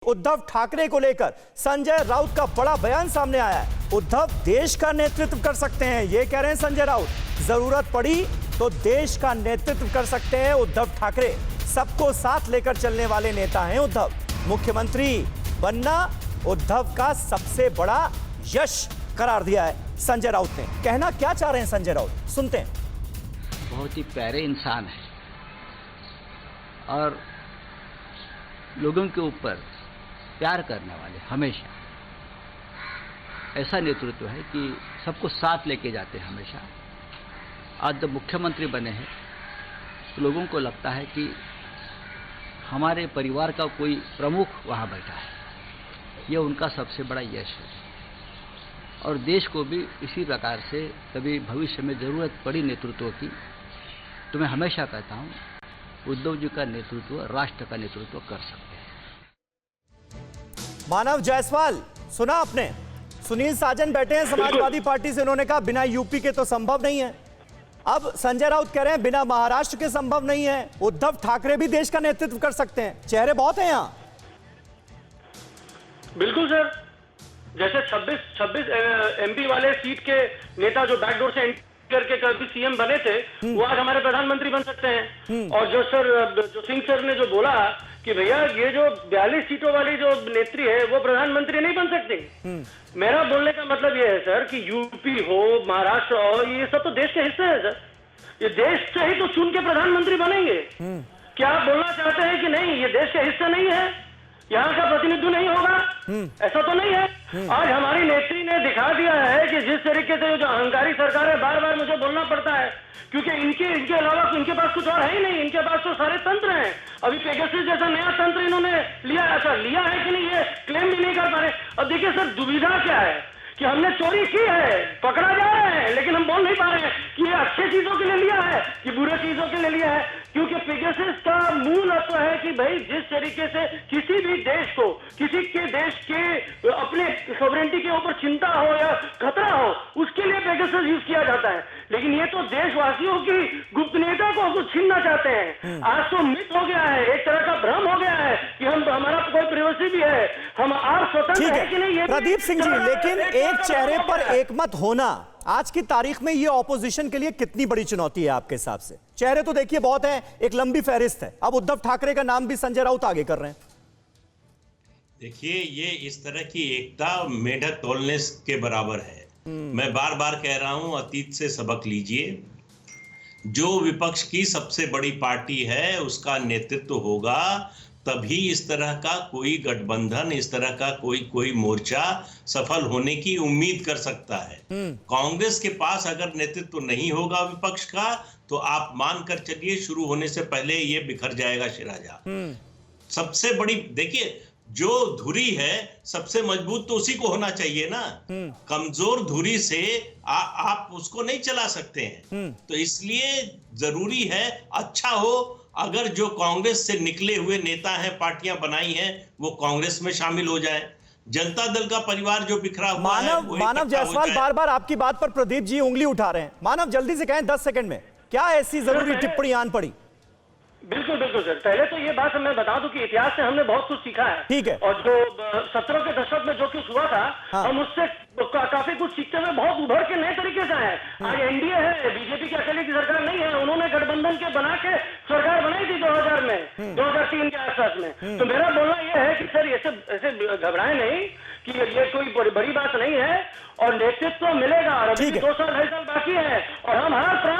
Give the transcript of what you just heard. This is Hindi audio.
उद्धव ठाकरे को लेकर संजय राउत का बड़ा बयान सामने आया है। उद्धव देश का नेतृत्व कर सकते हैं, ये कह रहे हैं संजय राउत। जरूरत पड़ी तो देश का नेतृत्व कर सकते हैं उद्धव ठाकरे। सबको साथ लेकर चलने वाले नेता हैं उद्धव। मुख्यमंत्री बनना उद्धव का सबसे बड़ा यश करार दिया है संजय राउत ने। कहना क्या चाह रहे हैं संजय राउत, सुनते हैं। बहुत ही प्यारे इंसान है और लोगों के ऊपर प्यार करने वाले, हमेशा ऐसा नेतृत्व है कि सबको साथ लेके जाते हैं हमेशा। आज जब मुख्यमंत्री बने हैं तो लोगों को लगता है कि हमारे परिवार का कोई प्रमुख वहाँ बैठा है, ये उनका सबसे बड़ा यश है। और देश को भी इसी प्रकार से कभी भविष्य में जरूरत पड़ी नेतृत्व की तो मैं हमेशा कहता हूँ उद्धव जी का नेतृत्व राष्ट्र का नेतृत्व कर सकते हैं। मानव जायसवाल, सुना आपने? सुनील साजन बैठे हैं समाजवादी पार्टी से, उन्होंने कहा बिना यूपी के तो संभव नहीं है। अब संजय राउत कह रहे हैं बिना महाराष्ट्र के संभव नहीं है। उद्धव ठाकरे भी देश का नेतृत्व कर सकते हैं। चेहरे बहुत हैं यहाँ। बिल्कुल सर, जैसे 26 एमपी वाले सीट के नेता जो बैकडोर से एंट्री करके कभी सीएम बने थे, वो आज हमारे प्रधानमंत्री बन सकते हैं। और जो सिंह सर ने जो बोला कि भैया ये जो 42 सीटों वाली जो नेत्री है वो प्रधानमंत्री नहीं बन सकती। मेरा बोलने का मतलब ये है सर कि यूपी हो, महाराष्ट्र हो, ये सब तो देश के हिस्से है सर। ये देश से ही तो चुन के प्रधानमंत्री बनेंगे। क्या आप बोलना चाहते हैं कि नहीं ये देश के हिस्से नहीं है, यहाँ का प्रतिनिधित्व नहीं होगा? ऐसा तो नहीं है। आज हमारी नेत्री ने दिखा दिया है कि जिस तरीके से जो अहंकारी सरकार है, बार बार मुझे बोलना पड़ता है क्योंकि इनके अलावा इनके पास कुछ और है ही नहीं। इनके पास तो सारे तंत्र हैं। अभी पेगासस जैसा नया तंत्र इन्होंने लिया है सर, लिया है कि नहीं ये क्लेम भी नहीं कर पा रहे। अब देखिए सर, दुविधा क्या है कि हमने चोरी की है, पकड़ा जा रहे हैं, लेकिन हम बोल नहीं पा रहे हैं कि ये अच्छे चीजों के लिए लिया है कि बुरे चीजों के लिए लिया है। क्योंकि पेगासस का मूल अर्थ है कि भाई जिस तरीके से किसी भी देश को, किसी के देश के अपने सॉवरेनिटी के ऊपर चिंता हो या खतरा हो, उसके लिए पेगासस यूज किया जाता है। लेकिन ये तो देशवासियों की गोपनीयता को छीनना चाहते हैं। आज तो मिथ हो गया है, एक तरह का भ्रम हो गया है कि हमारा कोई प्राइवेसी भी है, हम आप स्वतंत्र है कि नहीं। ये प्रदीप सिंह जी, लेकिन एक चेहरे पर एकमत होना आज की तारीख में ये ऑपोजिशन के लिए कितनी बड़ी चुनौती है आपके हिसाब से? चेहरे तो देखिए बहुत हैं, एक लंबी फहरिस्त है। अब उद्धव ठाकरे का नाम भी संजय राउत आगे कर रहे हैं। देखिए, ये इस तरह की एकता मेढक तोलने के बराबर है। मैं बार बार कह रहा हूं, अतीत से सबक लीजिए। जो विपक्ष की सबसे बड़ी पार्टी है उसका नेतृत्व होगा, तभी इस तरह का कोई गठबंधन, इस तरह का कोई मोर्चा सफल होने की उम्मीद कर सकता है। कांग्रेस के पास अगर नेतृत्व नहीं होगा विपक्ष का तो आप मान कर चलिए शुरू होने से पहले ये बिखर जाएगा शिराजा। सबसे बड़ी देखिए, जो धुरी है सबसे मजबूत तो उसी को होना चाहिए ना। कमजोर धुरी से आप उसको नहीं चला सकते हैं। तो इसलिए जरूरी है अच्छा हो अगर जो कांग्रेस से निकले हुए नेता हैं, पार्टियां बनाई हैं, वो कांग्रेस में शामिल हो जाए। जनता दल का परिवार जो बिखरा हुआ है, मानव जायसवाल बार बार आपकी बात पर प्रदीप जी उंगली उठा रहे हैं। मानव जल्दी से कहें 10 सेकंड में, क्या ऐसी जरूरी टिप्पणी आन पड़ी? बिल्कुल बिल्कुल सर, पहले तो ये बात मैं बता दूं कि इतिहास से हमने बहुत कुछ सीखा है। ठीक है। और जो 70 के दशक में जो कुछ हुआ था, हम उससे काफी कुछ सीखते हुए बहुत उभर के नए तरीके से आए। आज एनडीए है, बीजेपी की अकेले की सरकार नहीं है। उन्होंने गठबंधन के बना के सरकार बनाई थी 2000 में, 2003 के आसपास में। तो मेरा बोलना यह है कि सर ऐसे घबराए नहीं कि ये कोई बड़ी बात नहीं है और नेतृत्व मिलेगा। और अभी 2 साल 2.5 साल बाकी है और हम हर प्रांत